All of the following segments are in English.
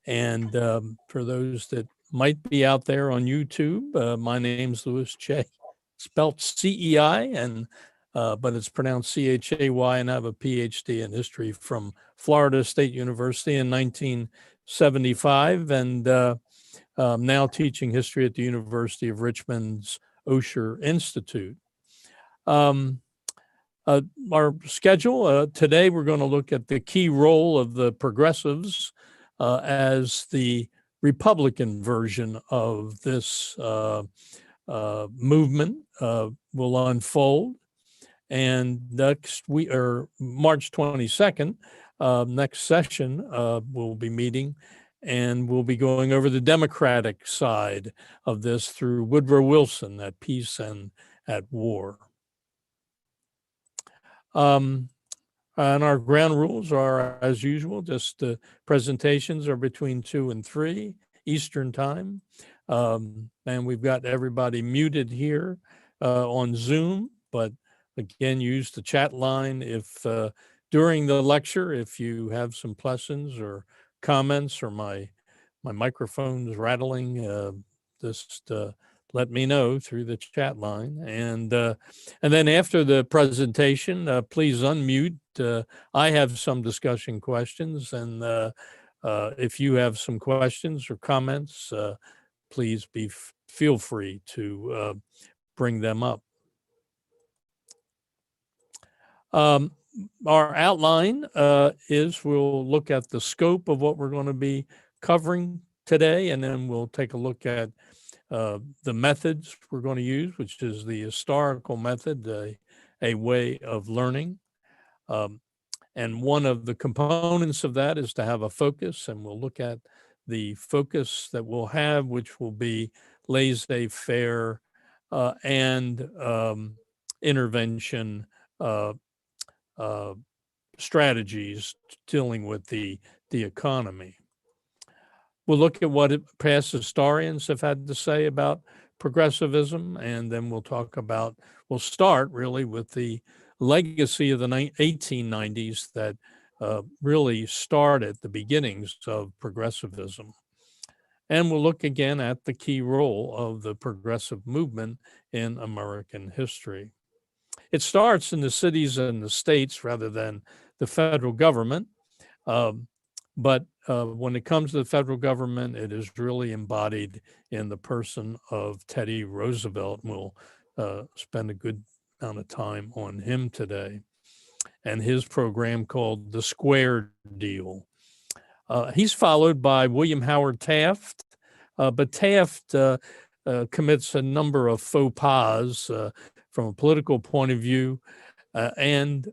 And for those that might be out there on YouTube, my name's Louis J, spelt CEI, and but it's pronounced CHAY, and I have a PhD in history from Florida State University in 1975, and now teaching history at the University of Richmond's Osher Institute. Our schedule today, we're going to look at the key role of the progressives as the Republican version of this movement will unfold. And next week, or March 22nd, next session, we'll be meeting, and we'll be going over the Democratic side of this through Woodrow Wilson, at Peace and at War. And our ground rules are, as usual, just presentations are between 2 and 3 Eastern time. And we've got everybody muted here on Zoom, but again, use the chat line if during the lecture, if you have some questions or comments, or my microphone's rattling, just let me know through the chat line. And then after the presentation, please unmute. I have some discussion questions, and if you have some questions or comments, please feel free to bring them up. Our outline is we'll look at the scope of what we're going to be covering today, and then we'll take a look at the methods we're going to use, which is the historical method, a way of learning. And one of the components of that is to have a focus, and we'll look at the focus that we'll have, which will be laissez-faire and intervention strategies dealing with the economy. We'll look at what past historians have had to say about progressivism, and then we'll start really with the legacy of the 1890s that really started the beginnings of progressivism. And we'll look again at the key role of the progressive movement in American history. It starts in the cities and the states rather than the federal government. But when it comes to the federal government, it is really embodied in the person of Teddy Roosevelt. We'll spend a good amount of time on him today and his program called the Square Deal. He's followed by William Howard Taft, but Taft commits a number of faux pas from a political point of view and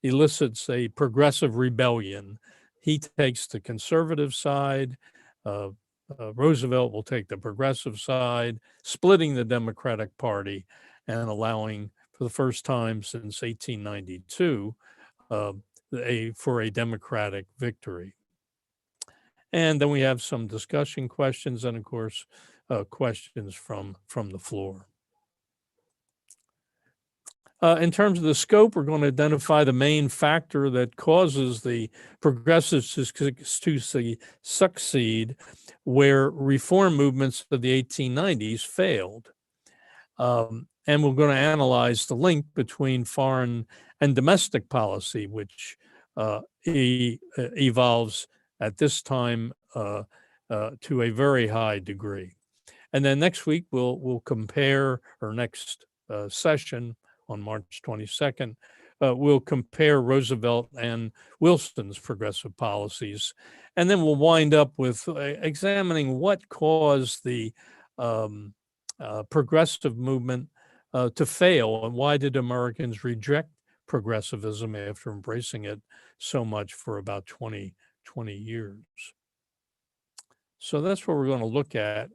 elicits a progressive rebellion. He takes the conservative side. Roosevelt will take the progressive side, splitting the Democratic Party and allowing, for the first time since 1892, for a Democratic victory. And then we have some discussion questions and, of course, questions from the floor. In terms of the scope, we're going to identify the main factor that causes the progressives to succeed where reform movements of the 1890s failed. And we're going to analyze the link between foreign and domestic policy, which evolves at this time to a very high degree. And then next week, we'll compare, or next session, on March 22nd, we'll compare Roosevelt and Wilson's progressive policies. And then we'll wind up with examining what caused the progressive movement to fail, and why did Americans reject progressivism after embracing it so much for about 20 years. So that's what we're going to look at.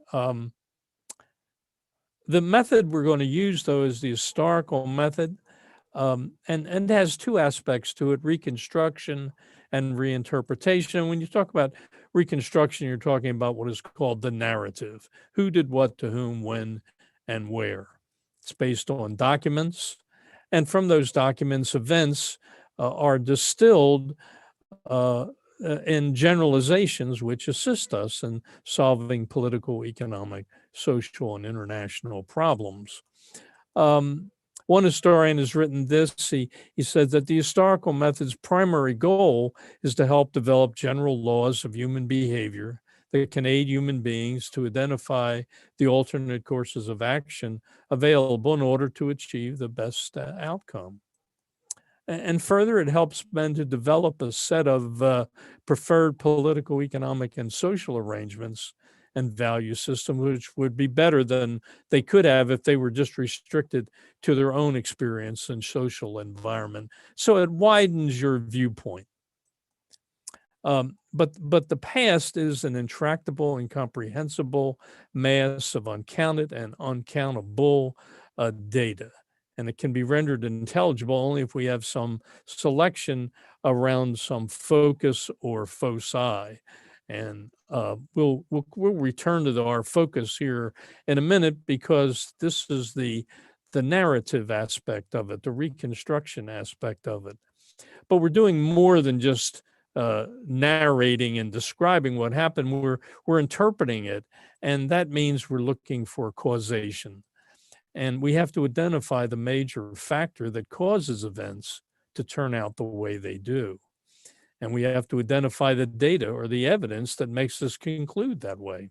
The method we're going to use, though, is the historical method, and it has two aspects to it: reconstruction and reinterpretation. When you talk about reconstruction, you're talking about what is called the narrative. Who did what to whom, when, and where. It's based on documents, and from those documents, events are distilled and generalizations which assist us in solving political, economic, social, and international problems. Um, One historian has written this. He said that the historical method's primary goal is to help develop general laws of human behavior that can aid human beings to identify the alternate courses of action available in order to achieve the best outcome. And further, it helps men to develop a set of preferred political, economic, and social arrangements and value system, which would be better than they could have if they were just restricted to their own experience and social environment. So it widens your viewpoint. But the past is an intractable, incomprehensible mass of uncounted and uncountable data. And it can be rendered intelligible only if we have some selection around some focus or foci. And we'll return to our focus here in a minute, because this is the narrative aspect of it, the reconstruction aspect of it. But we're doing more than just narrating and describing what happened. We're interpreting it, and that means we're looking for causation. And we have to identify the major factor that causes events to turn out the way they do. And we have to identify the data or the evidence that makes us conclude that way.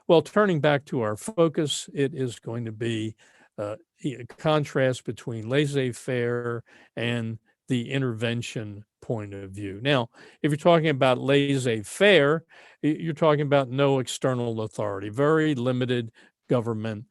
Well, turning back to our focus, it is going to be a contrast between laissez-faire and the intervention point of view. Now, if you're talking about laissez-faire, you're talking about no external authority, very limited government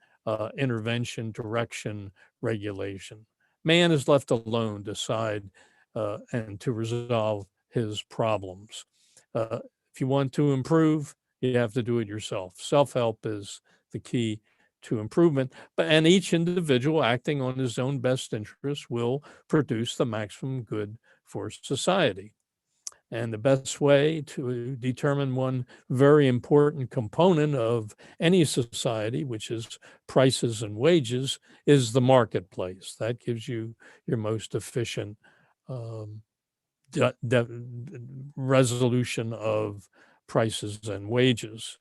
intervention, direction, regulation. Man is left alone to decide and to resolve his problems. If you want to improve, you have to do it yourself. Self-help is the key to improvement, and each individual acting on his own best interest will produce the maximum good for society. And the best way to determine one very important component of any society, which is prices and wages, is the marketplace. That gives you your most efficient resolution of prices and wages.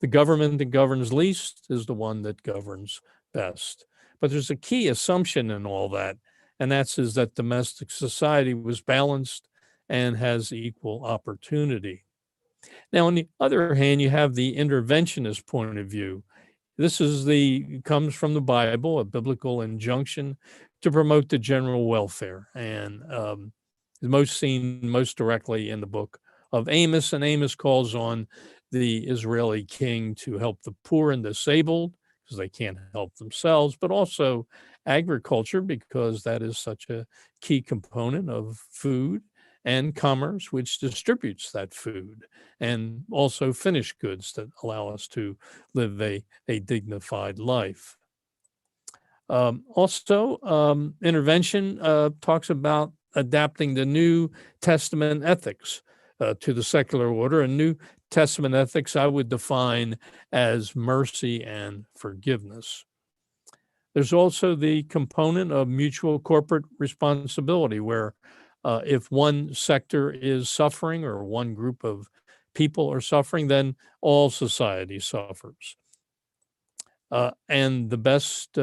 The government that governs least is the one that governs best. But there's a key assumption in all that, and that's is that domestic society was balanced and has equal opportunity. Now, on the other hand, you have the interventionist point of view. This comes from the Bible, a biblical injunction to promote the general welfare, and most seen most directly in the book of Amos. And Amos calls on the Israeli king to help the poor and disabled because they can't help themselves, but also agriculture, because that is such a key component of food, and commerce, which distributes that food, and also finished goods that allow us to live a dignified life. Intervention talks about adapting the New Testament ethics to the secular order. And New Testament ethics I would define as mercy and forgiveness. There's also the component of mutual corporate responsibility, where if one sector is suffering or one group of people are suffering, then all society suffers. And the best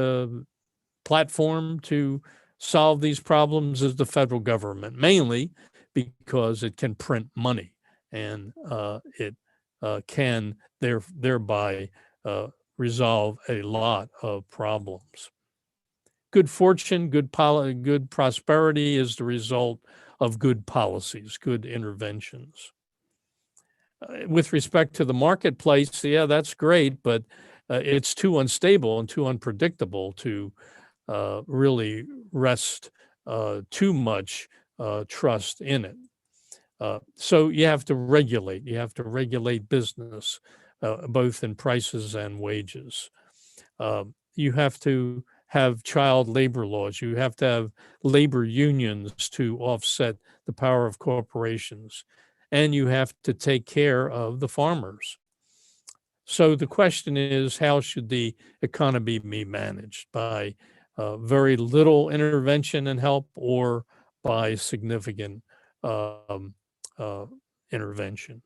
platform to solve these problems is the federal government, mainly because it can print money, and it can thereby resolve a lot of problems. Good fortune, good prosperity is the result of good policies, good interventions. With respect to the marketplace, yeah, that's great, but it's too unstable and too unpredictable to really rest too much trust in it. So you have to regulate. You have to regulate business, both in prices and wages. You have to have child labor laws. You have to have labor unions to offset the power of corporations. And you have to take care of the farmers. So the question is, how should the economy be managed? By very little intervention and help, or by significant intervention.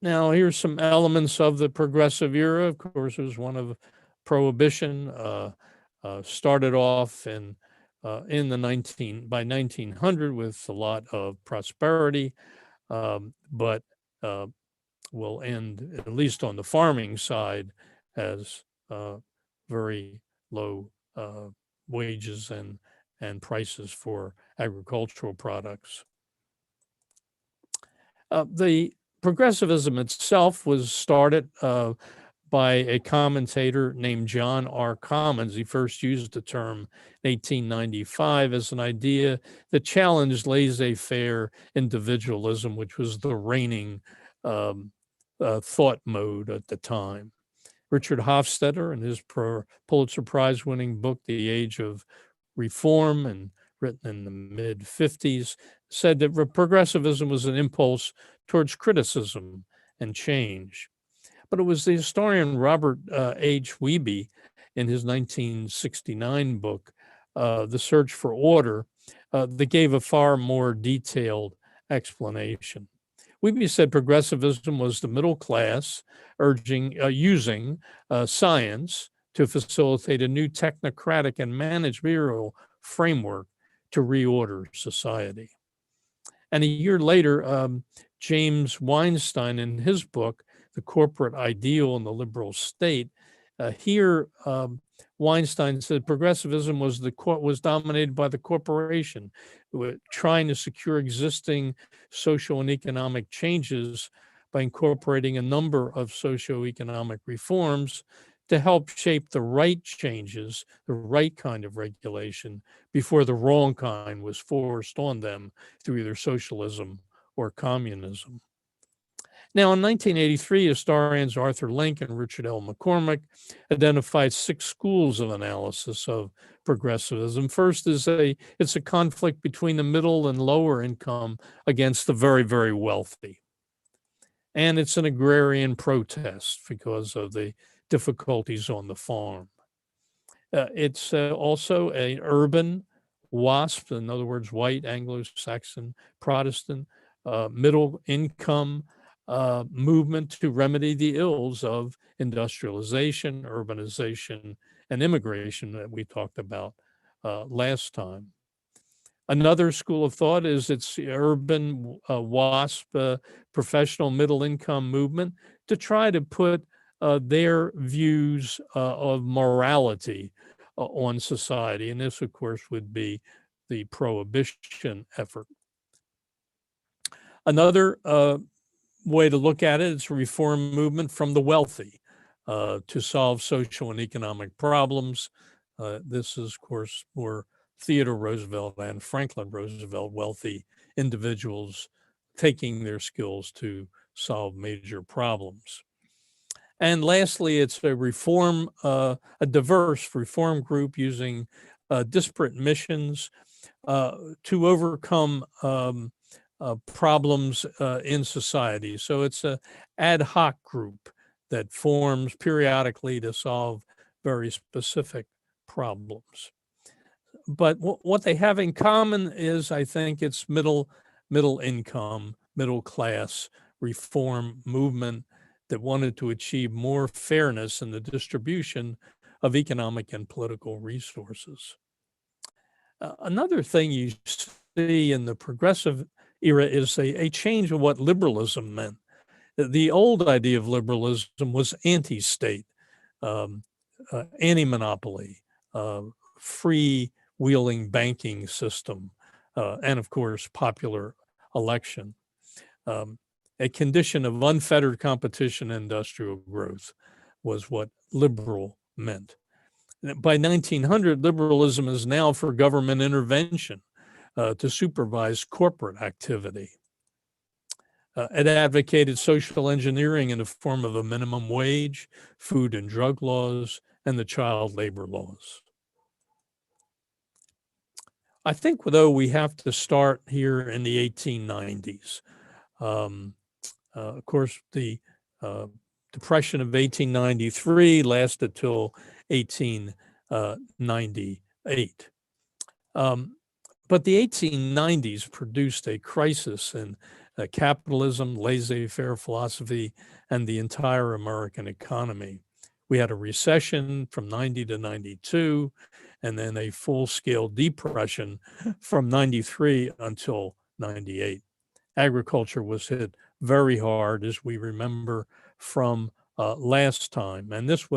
Now, here's some elements of the progressive era. Of course, it was one of prohibition. Started off in the by 1900 with a lot of prosperity, but will end, at least on the farming side, as very low wages and prices for agricultural products. The progressivism itself was started by a commentator named John R. Commons. He first used the term in 1895 as an idea that challenged laissez-faire individualism, which was the reigning thought mode at the time. Richard Hofstadter, in his Pulitzer Prize-winning book, The Age of Reform, and written in the mid-50s, said that progressivism was an impulse towards criticism and change. But it was the historian Robert H. Wiebe in his 1969 book, The Search for Order, that gave a far more detailed explanation. Wiebe said progressivism was the middle class using science to facilitate a new technocratic and managerial framework to reorder society. And a year later, James Weinstein, in his book, The Corporate Ideal in the Liberal State, Weinstein said progressivism was dominated by the corporation, trying to secure existing social and economic changes by incorporating a number of socioeconomic reforms to help shape the right changes, the right kind of regulation, before the wrong kind was forced on them through either socialism or communism. Now, in 1983, historians Arthur Link and Richard L. McCormick identified 6 schools of analysis of progressivism. First is it's a conflict between the middle and lower income against the very, very wealthy. And it's an agrarian protest because of the difficulties on the farm. It's also an urban WASP, in other words, white, Anglo-Saxon, Protestant, middle income movement to remedy the ills of industrialization, urbanization, and immigration that we talked about last time. Another school of thought is it's the urban WASP, professional middle income movement, to try to put their views of morality on society. And this, of course, would be the prohibition effort. Another way to look at it is a reform movement from the wealthy to solve social and economic problems. This is, of course, more Theodore Roosevelt and Franklin Roosevelt, wealthy individuals taking their skills to solve major problems. And lastly, it's a diverse reform group using disparate missions to overcome problems in society. So it's an ad hoc group that forms periodically to solve very specific problems. But what they have in common is, I think, it's middle income, middle class reform movement that wanted to achieve more fairness in the distribution of economic and political resources. Another thing you see in the progressive era is a change of what liberalism meant. The old idea of liberalism was anti-state, anti-monopoly, free-wheeling banking system, and of course, popular election. A condition of unfettered competition and industrial growth was what liberal meant. By 1900, liberalism is now for government intervention to supervise corporate activity. It advocated social engineering in the form of a minimum wage, food and drug laws, and the child labor laws. I think, though, we have to start here in the 1890s. Of course, the Depression of 1893 lasted till 1898. But the 1890s produced a crisis in capitalism, laissez-faire philosophy, and the entire American economy. We had a recession from 90 to 92, and then a full-scale depression from 93 until 98. Agriculture was hit very hard, as we remember from last time. And this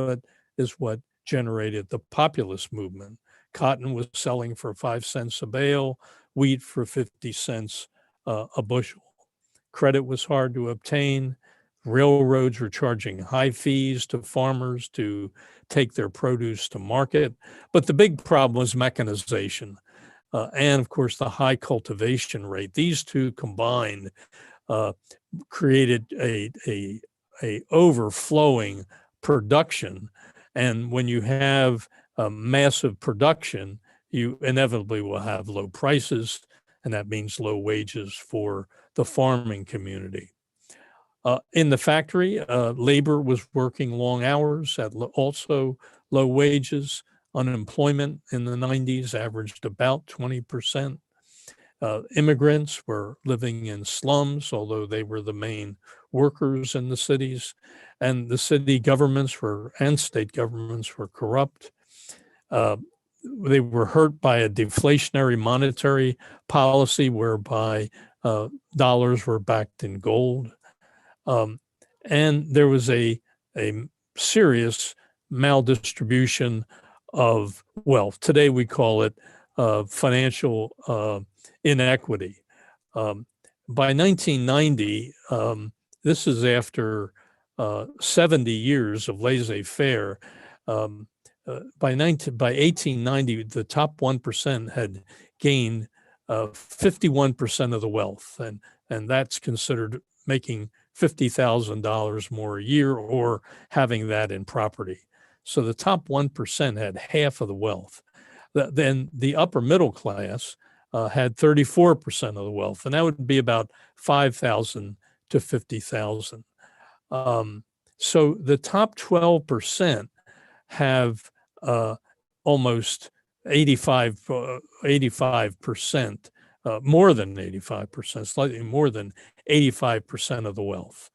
is what generated the populist movement. Cotton was selling for 5 cents a bale, wheat for 50 cents a bushel. Credit was hard to obtain. Railroads were charging high fees to farmers to take their produce to market. But the big problem was mechanization. And of course, the high cultivation rate. These two combined created a overflowing production. And when you have massive production, you inevitably will have low prices, and that means low wages for the farming community. In the factory, labor was working long hours at also low wages. Unemployment in the 90s averaged about 20%. Immigrants were living in slums, although they were the main workers in the cities, and the city governments and state governments were corrupt. They were hurt by a deflationary monetary policy whereby dollars were backed in gold. And there was a serious maldistribution of wealth. Today we call it financial inequity. By 1990, this is after 70 years of laissez-faire. By 1890, the top 1% had gained 51% of the wealth, and that's considered making $50,000 more a year or having that in property. So the top 1% had half of the wealth. Then the upper middle class had 34% of the wealth, and that would be about 5,000 to 50,000. So the top 12% have almost 85%, more than 85%, slightly more than 85% of the wealth.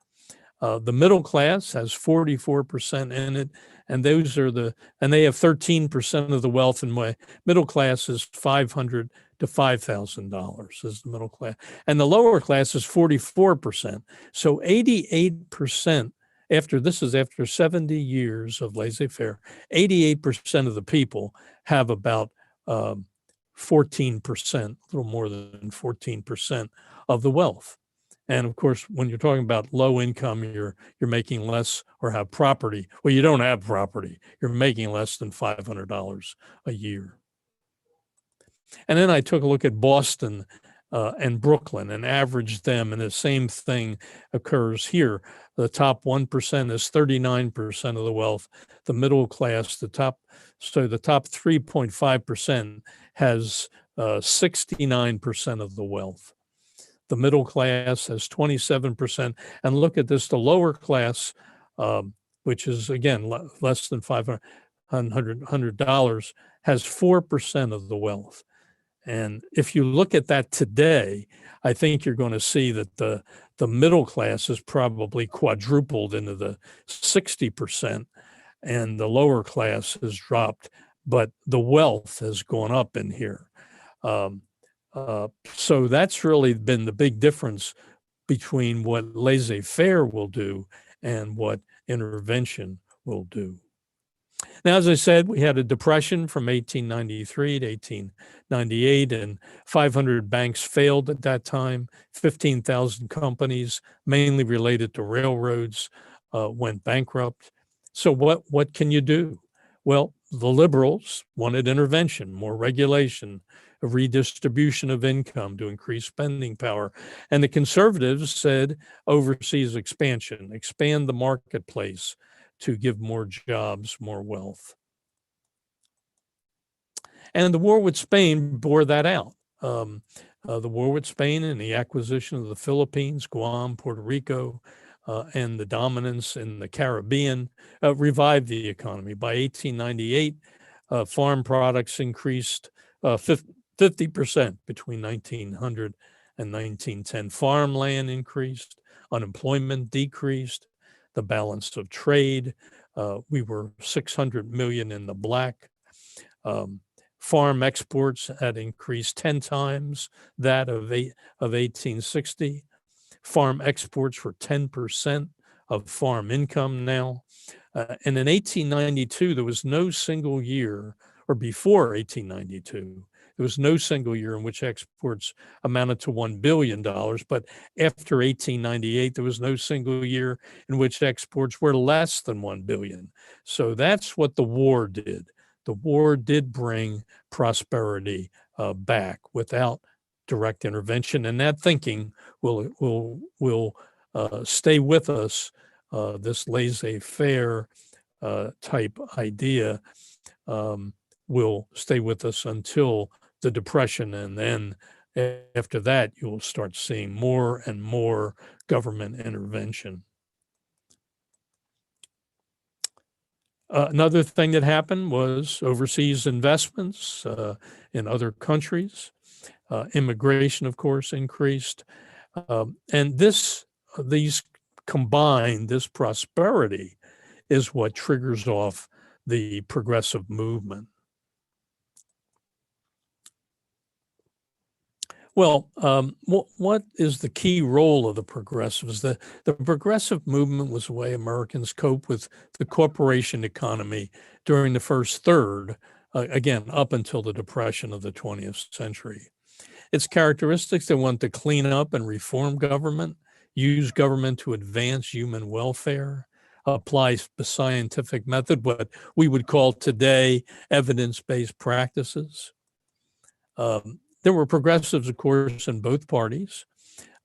The middle class has 44% in it, and they have 13% of the wealth. And my middle class is $500 to $5,000 is the middle class, and the lower class is 44%. So 88%. After 70 years of laissez-faire, 88% of the people have about 14%, a little more than 14% of the wealth. And of course, when you're talking about low income, you're making less or have property. Well, you don't have property. You're making less than $500 a year. And then I took a look at Boston and Brooklyn and averaged them, and the same thing occurs here. The top 1% is 39% of the wealth. The middle class, the top 3.5% has 69% of the wealth. The middle class has 27%. And look at this, the lower class, which is, again, less than $500, has 4% of the wealth. And if you look at that today, I think you're going to see that the middle class is probably quadrupled into the 60%, and the lower class has dropped, but the wealth has gone up in here. So that's really been the big difference between what laissez-faire will do and what intervention will do. Now, as I said, we had a depression from 1893 to 1898, and 500 banks failed at that time. 15,000 companies, mainly related to railroads, went bankrupt. So what can you do? Well, the liberals wanted intervention, more regulation, a redistribution of income to increase spending power. And the conservatives said overseas expansion, expand the marketplace to give more jobs, more wealth. And the war with Spain bore that out. The war with Spain and the acquisition of the Philippines, Guam, Puerto Rico, and the dominance in the Caribbean revived the economy. By 1898, farm products increased 50% between 1900 and 1910. Farmland increased, unemployment decreased, the balance of trade. We were 600 million in the black. Farm exports had increased 10 times that of 1860. Farm exports were 10% of farm income now. And in 1892, there was no single year, or before 1892, there was no single year in which exports amounted to $1 billion. But after 1898, there was no single year in which exports were less than 1 billion. So that's what the war did. The war did bring prosperity back without direct intervention, and that thinking will stay with us. This laissez-faire type idea will stay with us until the Depression, and then after that, you'll start seeing more and more government intervention. Another thing that happened was overseas investments in other countries. Immigration, of course, increased. And these combined, this prosperity is what triggers off the progressive movement. Well, what is the key role of the progressives? The progressive movement was the way Americans cope with the corporation economy during the first third, again, up until the Depression of the 20th century. Its characteristics: they want to clean up and reform government, use government to advance human welfare, apply the scientific method, what we would call today evidence-based practices. There were progressives, of course, in both parties.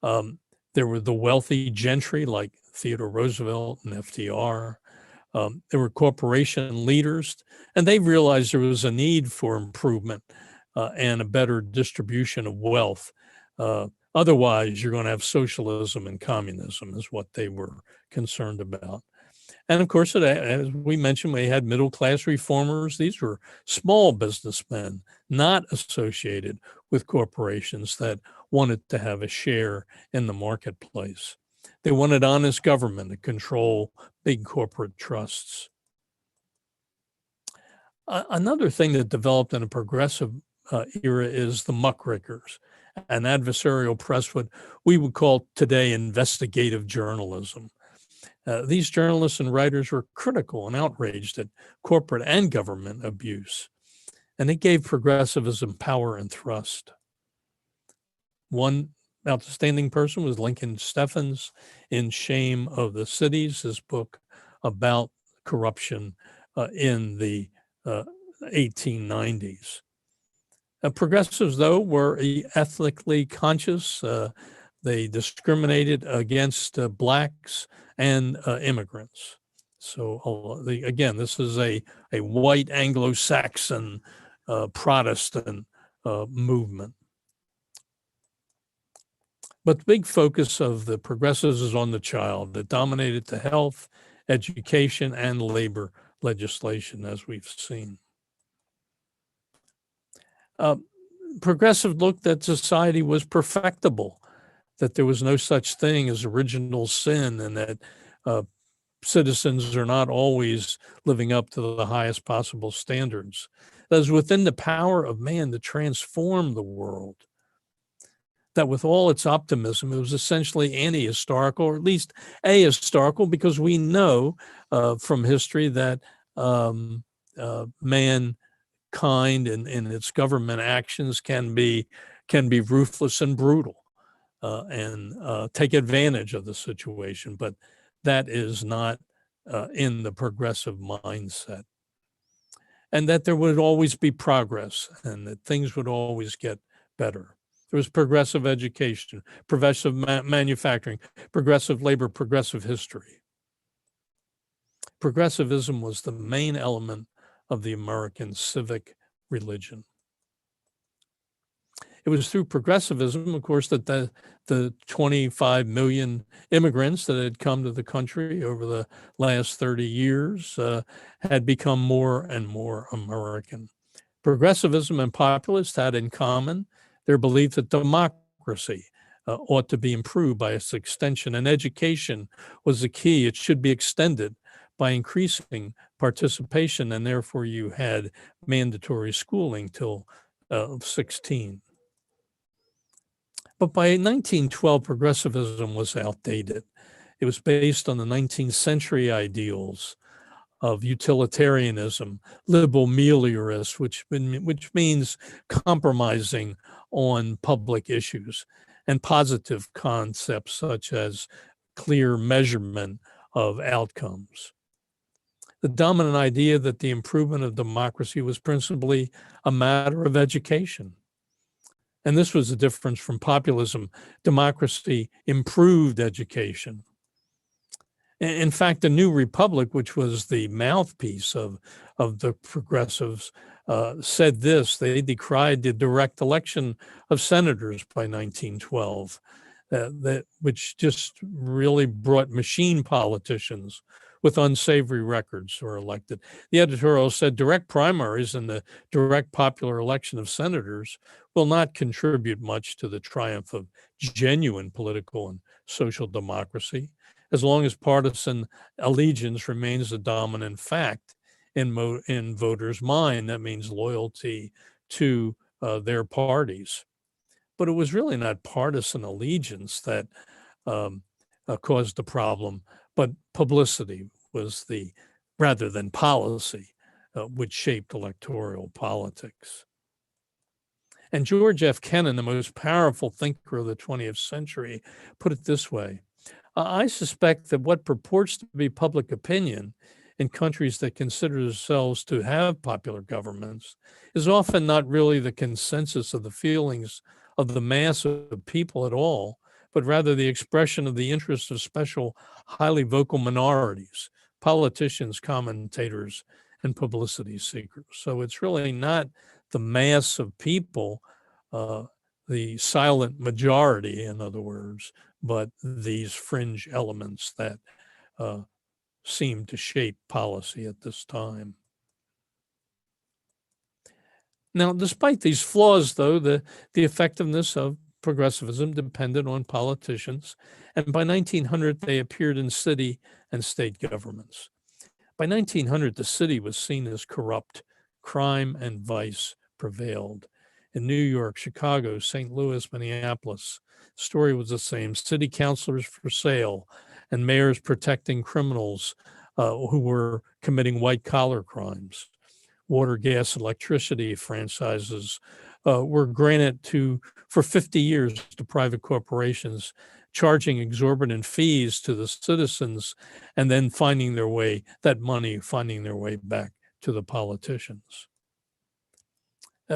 There were the wealthy gentry like Theodore Roosevelt and FDR. There were corporation leaders, and they realized there was a need for improvement and a better distribution of wealth. Otherwise, you're going to have socialism and communism is what they were concerned about. And of course, as we mentioned, we had middle-class reformers. These were small businessmen, not associated with corporations, that wanted to have a share in the marketplace. They wanted honest government to control big corporate trusts. Another thing that developed in a progressive era is the muckrakers, an adversarial press, what we would call today investigative journalism. These journalists and writers were critical and outraged at corporate and government abuse, and it gave progressivism power and thrust. One outstanding person was Lincoln Steffens in Shame of the Cities, his book about corruption in the 1890s. Progressives, though, were ethnically conscious. They discriminated against blacks and immigrants. So again, this is a white Anglo-Saxon Protestant movement. But the big focus of the progressives is on the child. That dominated the health, education, and labor legislation, as we've seen. Progressive looked that society was perfectible, that there was no such thing as original sin, and that citizens are not always living up to the highest possible standards. That is within the power of man to transform the world. That with all its optimism, it was essentially anti-historical, or at least ahistorical, because we know from history that mankind and its government actions can be ruthless and brutal. And take advantage of the situation, but that is not in the progressive mindset. And that there would always be progress, and that things would always get better. There was progressive education, progressive manufacturing, progressive labor, progressive history. Progressivism was the main element of the American civic religion. It was through progressivism, of course, that the 25 million immigrants that had come to the country over the last 30 years had become more and more American. Progressivism and populists had in common their belief that democracy ought to be improved by its extension, and education was the key. It should be extended by increasing participation, and therefore you had mandatory schooling till 16. But by 1912, progressivism was outdated. It was based on the 19th century ideals of utilitarianism, liberal meliorist, which means compromising on public issues, and positive concepts such as clear measurement of outcomes. The dominant idea that the improvement of democracy was principally a matter of education. And this was the difference from populism. Democracy improved education. In fact, the New Republic, which was the mouthpiece of the progressives, said this. They decried the direct election of senators by 1912, which just really brought machine politicians with unsavory records who are elected. The editorial said direct primaries and the direct popular election of senators will not contribute much to the triumph of genuine political and social democracy, as long as partisan allegiance remains the dominant fact in voters' mind. That means loyalty to their parties. But it was really not partisan allegiance that caused the problem, but publicity was rather than policy, which shaped electoral politics. And George F. Kennan, the most powerful thinker of the 20th century, put it this way: I suspect that what purports to be public opinion in countries that consider themselves to have popular governments is often not really the consensus of the feelings of the mass of people at all, but rather the expression of the interests of special, highly vocal minorities, politicians, commentators, and publicity seekers. So it's really not the mass of people, the silent majority, in other words, but these fringe elements that seem to shape policy at this time. Now, despite these flaws, though, the effectiveness of progressivism depended on politicians, and by 1900, they appeared in city and state governments. By 1900, the city was seen as corrupt. Crime and vice prevailed. In New York, Chicago, St. Louis, Minneapolis, the story was the same. City councilors for sale and mayors protecting criminals who were committing white-collar crimes. Water, gas, electricity franchises were granted for 50 years to private corporations, charging exorbitant fees to the citizens, and then finding their way back to the politicians.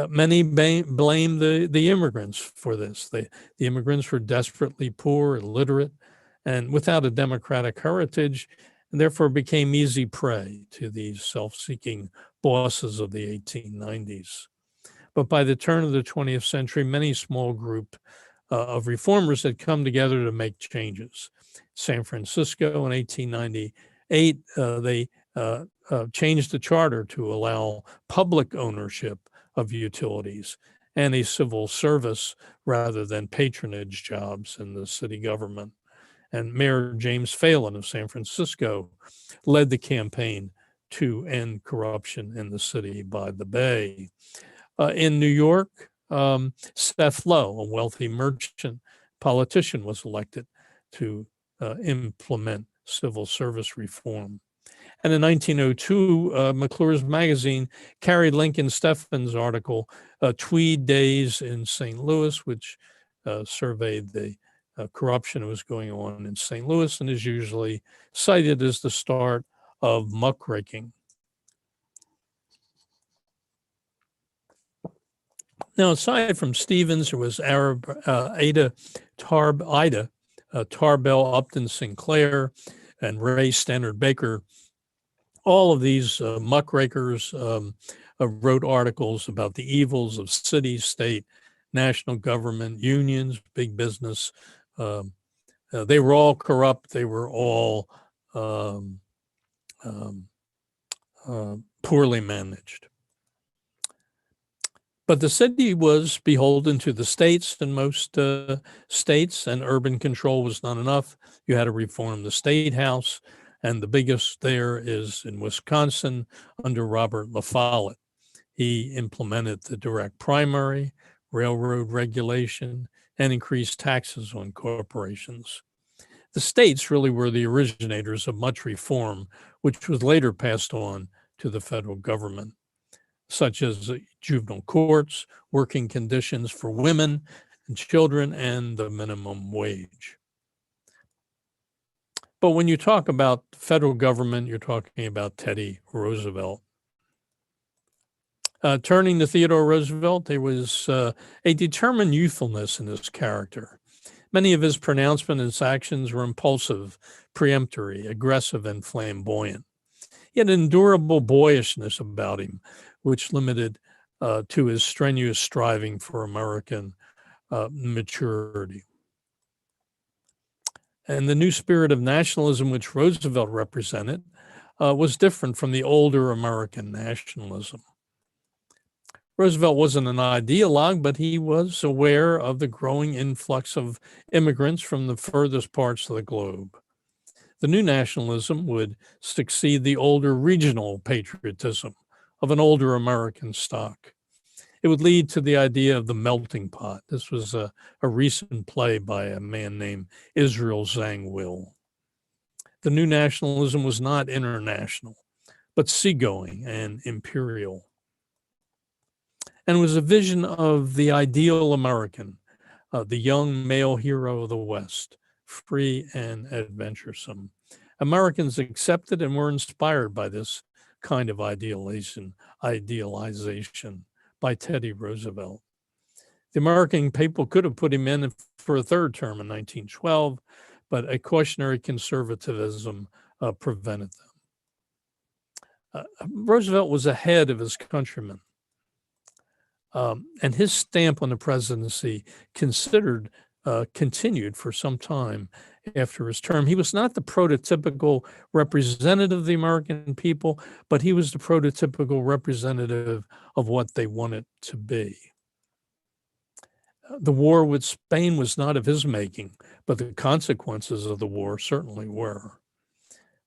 Many blame the immigrants for this. The immigrants were desperately poor, illiterate, and without a democratic heritage, and therefore became easy prey to these self-seeking bosses of the 1890s. But by the turn of the 20th century, many small group of reformers had come together to make changes. San Francisco in 1898, they changed the charter to allow public ownership of utilities and a civil service rather than patronage jobs in the city government. And Mayor James Phelan of San Francisco led the campaign to end corruption in the city by the Bay. In New York, Seth Low, a wealthy merchant politician, was elected to implement civil service reform. And in 1902, McClure's magazine carried Lincoln Steffen's article, Tweed Days in St. Louis, which surveyed the corruption that was going on in St. Louis and is usually cited as the start of muckraking. Now, aside from Stevens, there was Ida Tarbell Upton Sinclair and Ray Stannard Baker. All of these muckrakers wrote articles about the evils of city, state, national government, unions, big business. They were all corrupt. They were all poorly managed. But the city was beholden to the states, and most states, and urban control was not enough. You had to reform the state house, and the biggest there is in Wisconsin under Robert La Follette. He implemented the direct primary, railroad regulation, and increased taxes on corporations. The states really were the originators of much reform, which was later passed on to the federal government, such as juvenile courts, working conditions for women and children, and the minimum wage. But when you talk about federal government, you're talking about Teddy Roosevelt. Turning to Theodore Roosevelt, there was a determined youthfulness in his character. Many of his pronouncements and actions were impulsive, peremptory, aggressive, and flamboyant. He had an endurable boyishness about him, which limited to his strenuous striving for American maturity. And the new spirit of nationalism which Roosevelt represented was different from the older American nationalism. Roosevelt wasn't an ideologue, but he was aware of the growing influx of immigrants from the furthest parts of the globe. The new nationalism would succeed the older regional patriotism of an older American stock. It would lead to the idea of the melting pot. This was a recent play by a man named Israel Zangwill. The new nationalism was not international, but seagoing and imperial. And it was a vision of the ideal American, the young male hero of the West, free and adventuresome. Americans accepted and were inspired by this kind of idealization by Teddy Roosevelt. The American people could have put him in for a third term in 1912, but a cautionary conservatism prevented them. Roosevelt was ahead of his countrymen. And his stamp on the presidency continued for some time after his term. He was not the prototypical representative of the American people, but he was the prototypical representative of what they wanted to be. The war with Spain was not of his making, but the consequences of the war certainly were.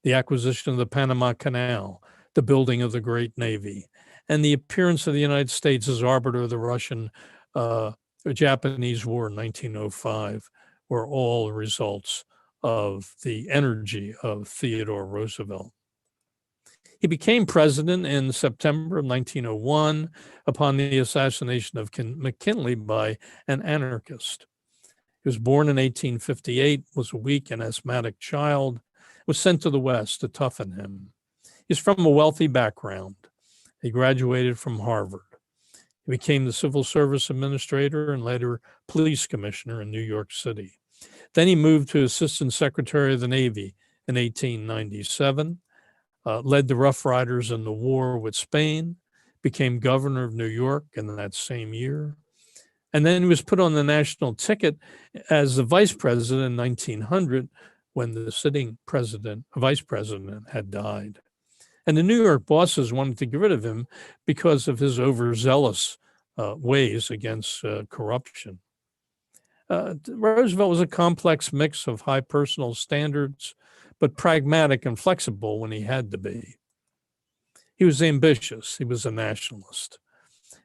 The acquisition of the Panama Canal, the building of the Great Navy, and the appearance of the United States as arbiter of the Russian-Japanese War in 1905 were all results of the energy of Theodore Roosevelt. He became president in September of 1901 upon the assassination of McKinley by an anarchist. He was born in 1858, was a weak and asthmatic child, was sent to the West to toughen him. He's from a wealthy background. He graduated from Harvard. He became the civil service administrator and later police commissioner in New York City. Then he moved to assistant secretary of the Navy in 1897, led the Rough Riders in the war with Spain, became governor of New York in that same year. And then he was put on the national ticket as the vice president in 1900 when the sitting vice president had died. And the New York bosses wanted to get rid of him because of his overzealous ways against corruption. Roosevelt was a complex mix of high personal standards, but pragmatic and flexible when he had to be. He was ambitious. He was a nationalist.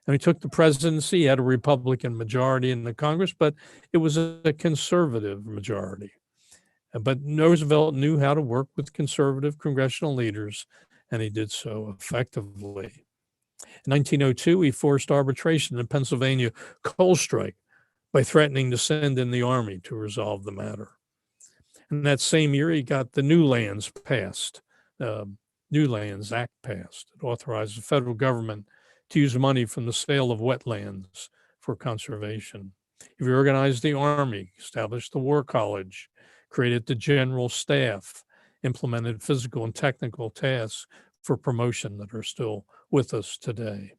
And he took the presidency. He had a Republican majority in the Congress, but it was a conservative majority. But Roosevelt knew how to work with conservative congressional leaders, and he did so effectively. In 1902, he forced arbitration in the Pennsylvania coal strike by threatening to send in the army to resolve the matter. And that same year, he got the New Lands passed, New Lands Act passed. It authorized the federal government to use money from the sale of wetlands for conservation. He reorganized the Army, established the War College, created the General Staff, implemented physical and technical tasks for promotion that are still with us today.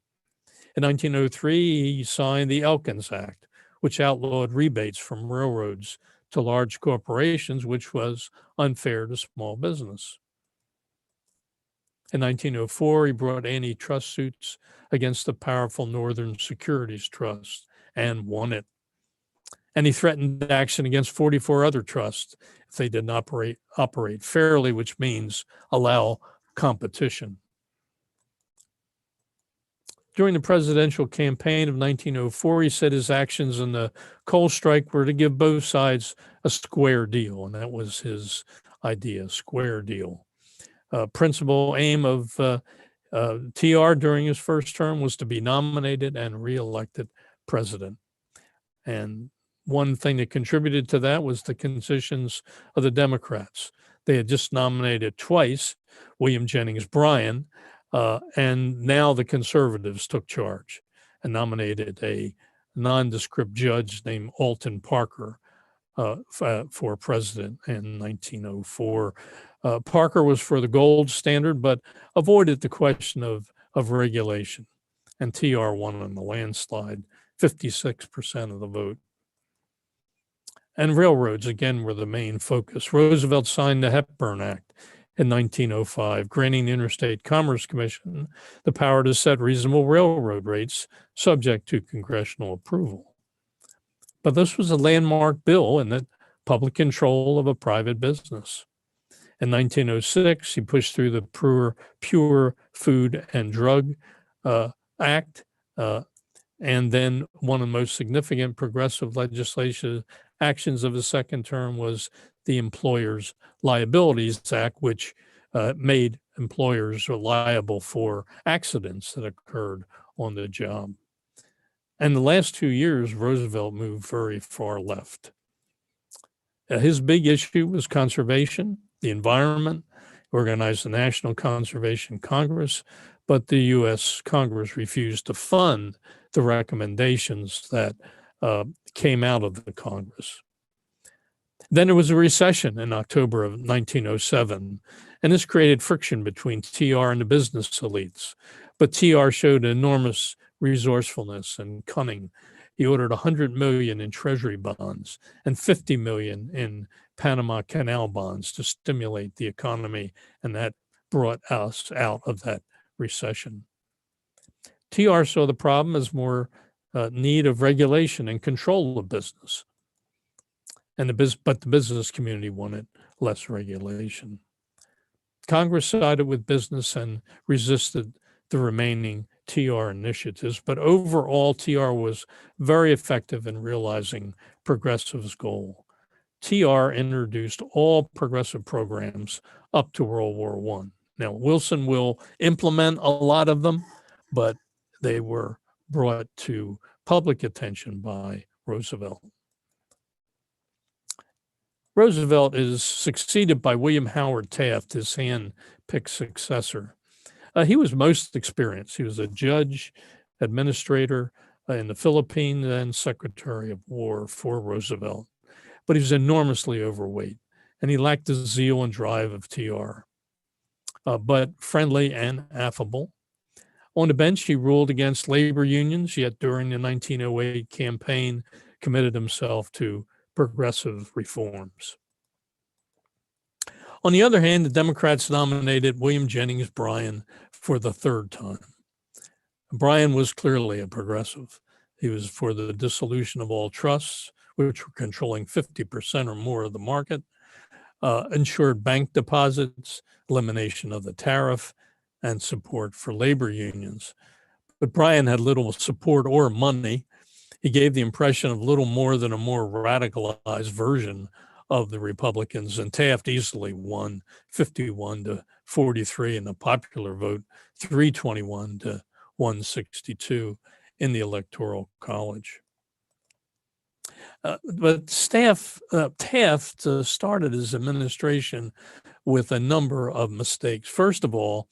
In 1903, he signed the Elkins Act, which outlawed rebates from railroads to large corporations, which was unfair to small business. In 1904, he brought antitrust suits against the powerful Northern Securities Trust and won it. And he threatened action against 44 other trusts if they didn't operate fairly, which means allow competition. During the presidential campaign of 1904, he said his actions in the coal strike were to give both sides a square deal, and that was his idea, square deal. Principal aim of TR during his first term was to be nominated and reelected president. And one thing that contributed to that was the concessions of the Democrats. They had just nominated twice William Jennings Bryan, and now the conservatives took charge and nominated a nondescript judge named Alton Parker for president in 1904. Parker was for the gold standard, but avoided the question of regulation. And TR won on the landslide, 56% of the vote. And railroads, again, were the main focus. Roosevelt signed the Hepburn Act in 1905, granting the Interstate Commerce Commission the power to set reasonable railroad rates subject to congressional approval. But this was a landmark bill in that public control of a private business. In 1906, he pushed through the Pure Food and Drug Act, and then one of the most significant progressive legislative actions of his second term was the Employers' Liabilities Act, which made employers liable for accidents that occurred on the job. And the last 2 years, Roosevelt moved very far left. His big issue was conservation, the environment, organized the National Conservation Congress, but the U.S. Congress refused to fund the recommendations that came out of the Congress. Then there was a recession in October of 1907, and this created friction between TR and the business elites. But TR showed enormous resourcefulness and cunning. He ordered $100 million in Treasury bonds and $50 million in Panama Canal bonds to stimulate the economy, and that brought us out of that recession. TR saw the problem as more need of regulation and control of business. But the business community wanted less regulation. Congress sided with business and resisted the remaining TR initiatives, but overall, TR was very effective in realizing progressive's goal. TR introduced all progressive programs up to World War I. Now, Wilson will implement a lot of them, but they were brought to public attention by Roosevelt. Roosevelt is succeeded by William Howard Taft, his hand-picked successor. He was most experienced. He was a judge, administrator in the Philippines, and Secretary of War for Roosevelt. But he was enormously overweight, and he lacked the zeal and drive of TR, but friendly and affable. On the bench, he ruled against labor unions, yet during the 1908 campaign, committed himself to progressive reforms. On the other hand, the Democrats nominated William Jennings Bryan for the third time. Bryan was clearly a progressive. He was for the dissolution of all trusts, which were controlling 50% or more of the market, ensured bank deposits, elimination of the tariff, and support for labor unions. But Bryan had little support or money. He gave the impression of little more than a more radicalized version of the Republicans, and Taft easily won 51 to 43 in the popular vote, 321 to 162 in the Electoral College. But Taft started his administration with a number of mistakes. First of all,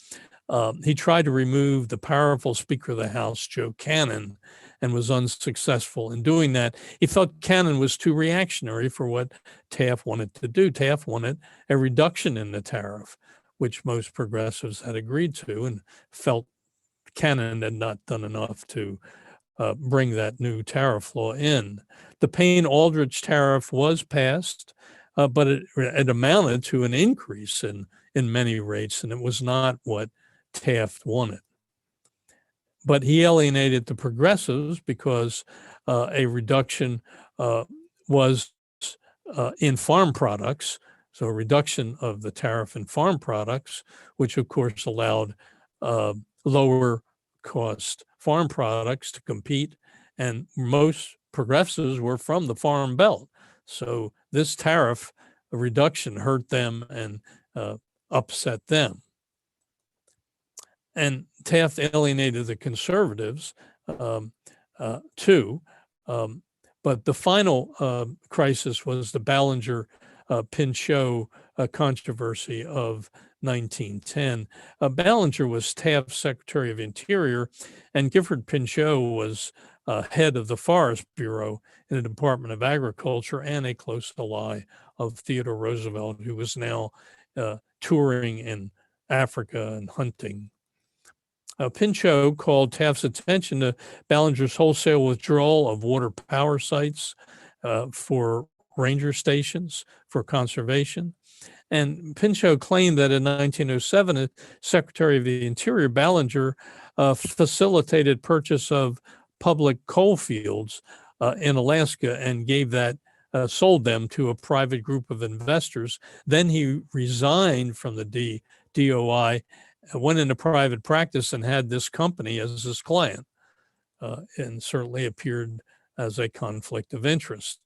he tried to remove the powerful Speaker of the House, Joe Cannon, and was unsuccessful in doing that. He thought Cannon was too reactionary for what Taft wanted to do. Taft wanted a reduction in the tariff, which most progressives had agreed to, and felt Cannon had not done enough to bring that new tariff law in. The Payne-Aldrich tariff was passed, but it amounted to an increase in many rates, and it was not what Taft wanted. But he alienated the progressives because a reduction was in farm products, so a reduction of the tariff in farm products, which of course allowed lower cost farm products to compete, and most progressives were from the Farm Belt. So this tariff reduction hurt them and upset them. And Taft alienated the conservatives too. But the final crisis was the Ballinger-Pinchot controversy of 1910. Ballinger was Taft's Secretary of Interior, and Gifford Pinchot was head of the Forest Bureau in the Department of Agriculture and a close ally of Theodore Roosevelt, who was now touring in Africa and hunting. Pinchot called Taft's attention to Ballinger's wholesale withdrawal of water power sites for ranger stations for conservation. And Pinchot claimed that in 1907, as Secretary of the Interior, Ballinger facilitated purchase of public coal fields in Alaska and gave that, sold them to a private group of investors. Then he resigned from the DOI, went into private practice and had this company as his client, and certainly appeared as a conflict of interest.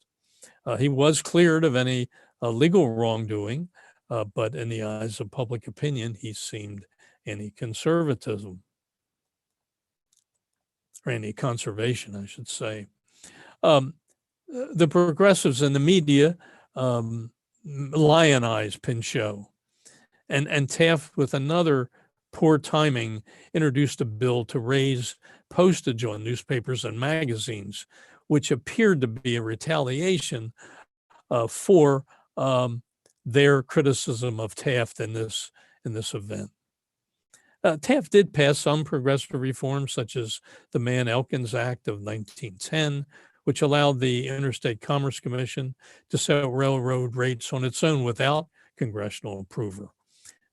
He was cleared of any legal wrongdoing, but in the eyes of public opinion, he seemed anti-conservatism, or anti-conservation, I should say. The progressives in the media lionized Pinchot, and Taft, with another poor timing, introduced a bill to raise postage on newspapers and magazines, which appeared to be a retaliation for their criticism of Taft in this event. Taft did pass some progressive reforms, such as the Mann-Elkins Act of 1910, which allowed the Interstate Commerce Commission to set railroad rates on its own without congressional approval,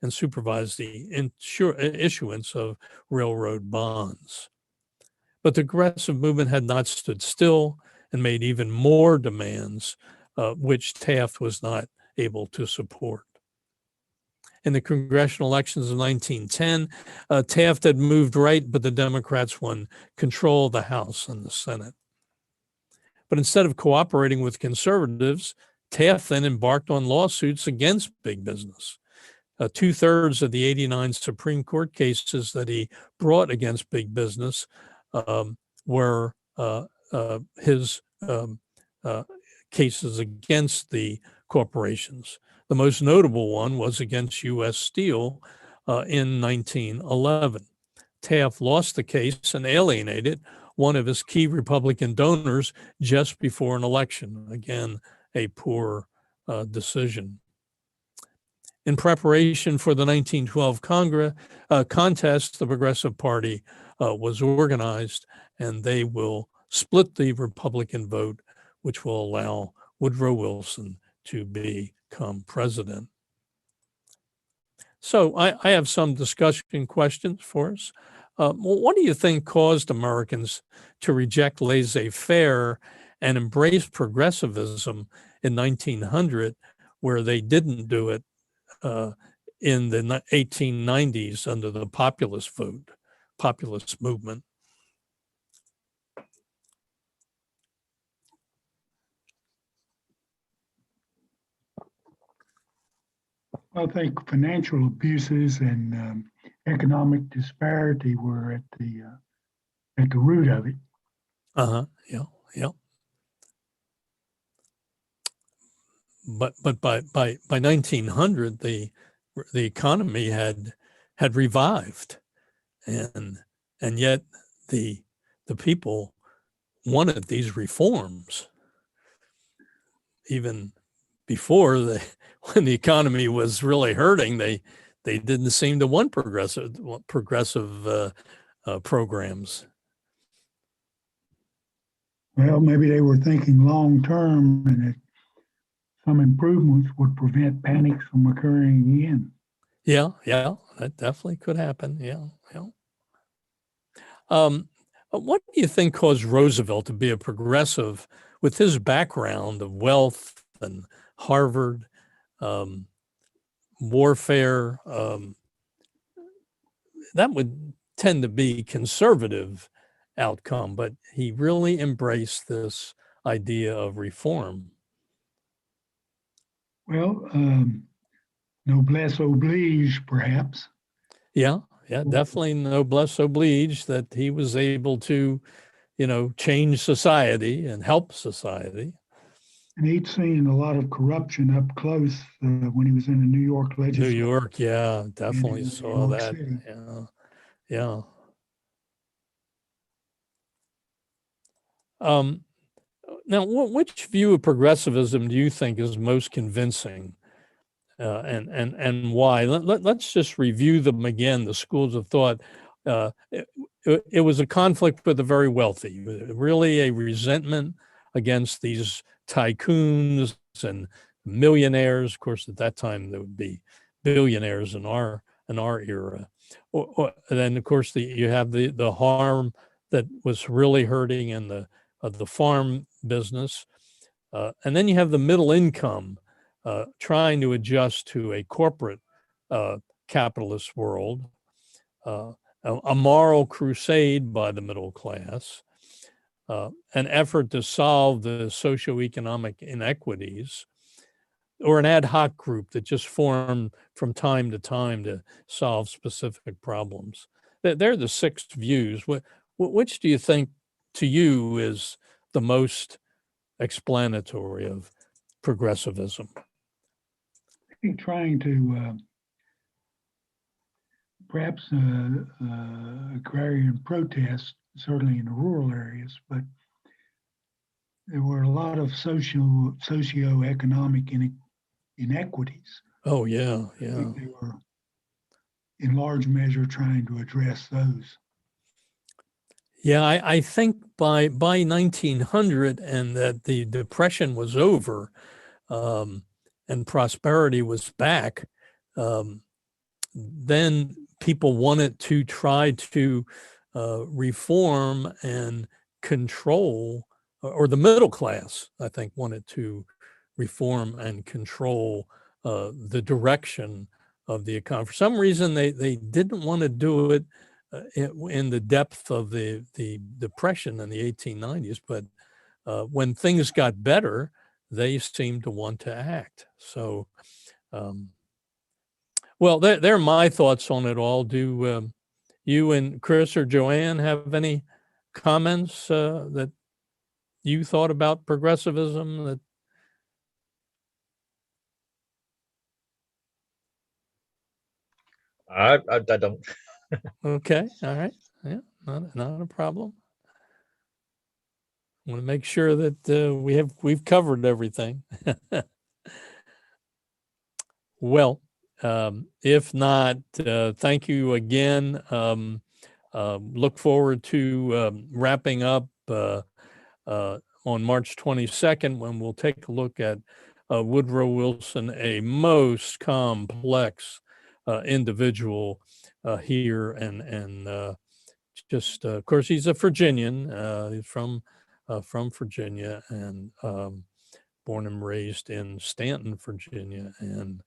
and supervise the issuance of railroad bonds. But the progressive movement had not stood still and made even more demands, which Taft was not able to support. In the congressional elections of 1910, Taft had moved right, but the Democrats won control of the House and the Senate. But instead of cooperating with conservatives, Taft then embarked on lawsuits against big business. 2/3 of the 89 Supreme Court cases that he brought against big business were his cases against the corporations. The most notable one was against U.S. Steel in 1911. Taft lost the case and alienated one of his key Republican donors just before an election. Again, a poor decision. In preparation for the 1912 contest, the Progressive Party was organized, and they will split the Republican vote, which will allow Woodrow Wilson to become president. So I have some discussion questions for us. What do you think caused Americans to reject laissez-faire and embrace progressivism in 1900, where they didn't do it in the 1890s under the populist movement? I think financial abuses and economic disparity were at the root of it. Yeah. But by 1900, the economy had revived, and yet the people wanted these reforms even before when the economy was really hurting. They didn't seem to want progressive programs. Well, maybe they were thinking long term, and that some improvements would prevent panics from occurring again. Yeah, that definitely could happen. Yeah. What do you think caused Roosevelt to be a progressive with his background of wealth and Harvard, um, warfare? That would tend to be conservative outcome, but he really embraced this idea of reform. Well, noblesse oblige, perhaps. Yeah, definitely noblesse oblige that he was able to, change society and help society. And he'd seen a lot of corruption up close when he was in the New York New legislature York, yeah, and definitely in New saw York that. City. Yeah. Um, Now, which view of progressivism do you think is most convincing, and why? Let's just review them again. The schools of thought. It was a conflict with the very wealthy, really a resentment against these tycoons and millionaires. Of course, at that time there would be billionaires in our era. Then, of course, you have the harm that was really hurting in the farm business, and then you have the middle income trying to adjust to a corporate capitalist world, a moral crusade by the middle class, an effort to solve the socioeconomic inequities, or an ad hoc group that just formed from time to time to solve specific problems. They're the six views. Which do you think to you is the most explanatory of progressivism? I think trying to perhaps agrarian protest, certainly in the rural areas, but there were a lot of socioeconomic inequities. Oh, yeah, I yeah. think they were in large measure trying to address those. Yeah, I think by 1900 and that the Depression was over, and prosperity was back, then people wanted to try to reform and control, or the middle class, I think, wanted to reform and control the direction of the economy. For some reason, they didn't want to do it in the depth of the Depression in the 1890s, but when things got better, they seemed to want to act. So, well, they're my thoughts on it all. Do you and Chris or Joanne have any comments that you thought about progressivism? That I don't. okay, all right, yeah, not a problem. I want to make sure that we've covered everything. Well, if not, thank you again. Look forward to wrapping up on March 22nd when we'll take a look at Woodrow Wilson, a most complex individual here, and just of course he's a Virginian. He's from Virginia, and born and raised in Stanton, Virginia, and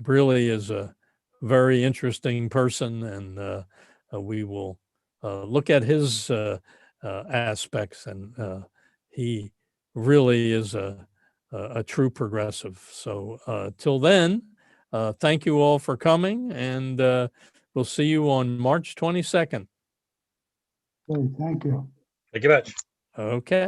really is a very interesting person, and we will look at his aspects, and he really is a true progressive. So till then, thank you all for coming, and we'll see you on March 22nd. Okay, thank you. Thank you much. Okay.